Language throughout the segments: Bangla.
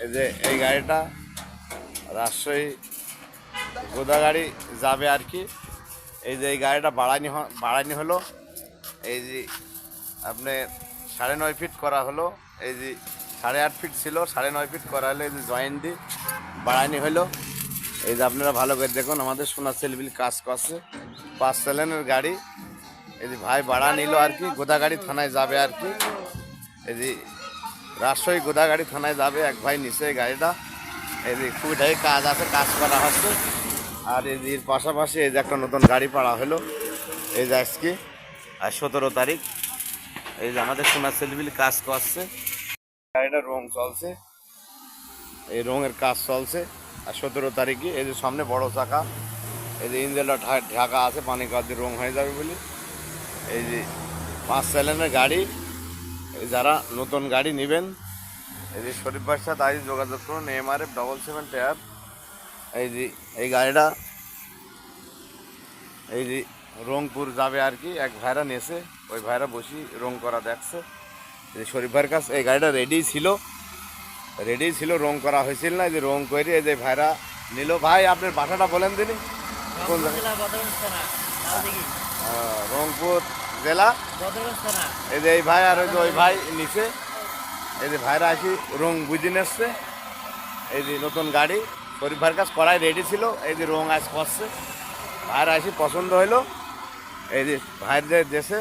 এই যে এই গাড়িটা রাজশাহী গোদাগাড়ি যাবে আর কি। এই যে এই গাড়িটা বাড়ানি হলো, এই যে আপনি 9.5 ফিট করা হলো, এই যে 8.5 ফিট ছিল, 9.5 ফিট করা হলো, এই যে জয়েন্ট দিয়ে বাড়ানি হলো। এই যে আপনারা ভালো করে দেখুন, আমাদের সোনা সেলবিল কাজ করছে, 5 স্যালেনের গাড়ি। এই যে ভাই ভাড়া নিল আর কি, গোদাগাড়ি থানায় যাবে আর কি। এই যে রাজশাহী গোদাগাড়ি থানায় যাবে, এক ভাই নিচে এই গাড়িটা। এই যে খুবই কাজ আছে, কাজ করা হচ্ছে। আর এই যে পাশাপাশি এই যে একটা নতুন গাড়ি পাড়া হলো, এই যে আজকে আর 17 তারিখ। এই যে আমাদের সোনার সেলবিল কাজ করছে, গাড়িটা রং চলছে, এই রঙের কাজ চলছে। আর 17 তারিখে এই যে সামনে বড় চাকা, এই যে ইঞ্জিনটা ঢাকা আছে, পানি কাজ দিয়ে রং হয়ে যাবে বলে। এই যে 5 স্যালেনের গাড়ি, এই যারা নতুন গাড়ি নেবেন, এই যে শরীফ ভাইয়ের সাথে আজ যোগাযোগ করুন, MRF 77 টায়ার। এই যে এই গাড়িটা এই যে রংপুর যাবে আর কি, এক ভাইরা নেছে, ওই ভাইরা বসি রং করা দেখছে। এই যে শরীফ ভাইয়ের কাছে এই গাড়িটা রেডি ছিল, রং করা হয়েছিল না, এই যে রং করে এই যে ভাইরা নিল। ভাই আপনার বাসাটা বলেন দিনই কোন রংপুর জেলা। এই যে এই ভাই আর ওই যে ওই ভাই নিচে, এই যে ভাইরা আসি রং বুঝে নিচ্ছে। এই যে নতুন গাড়ি শরীফ ভাইয়ের কাছে করাই রেডি ছিল, এই যে রং আজ করছে, ভাইরা আসি পছন্দ হইলো। এই যে ভাইদের দেশে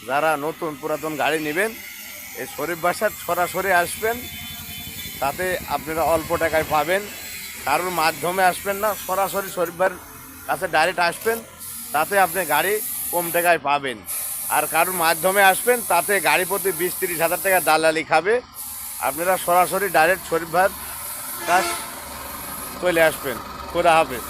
যারা নতুন পুরাতন গাড়ি নেবেন, এই শরীফ ভাইয়ের সরাসরি আসবেন, তাতে আপনারা অল্প টাকায় পাবেন। কারোর মাধ্যমে আসবেন না, সরাসরি শরীফ ভাইয়ের কাছে ডাইরেক্ট আসবেন, তাতে আপনি গাড়ি কম টাকায় পাবেন। আর কারোর মাধ্যমে আসবেন, তাতে গাড়ি প্রতি 20-30 হাজার টাকা দালালি খাবে। আপনারা সরাসরি ডাইরেক্ট শরীফ ভাইয়ের কাছে চলে আসবেন। খোদা হাফেজ।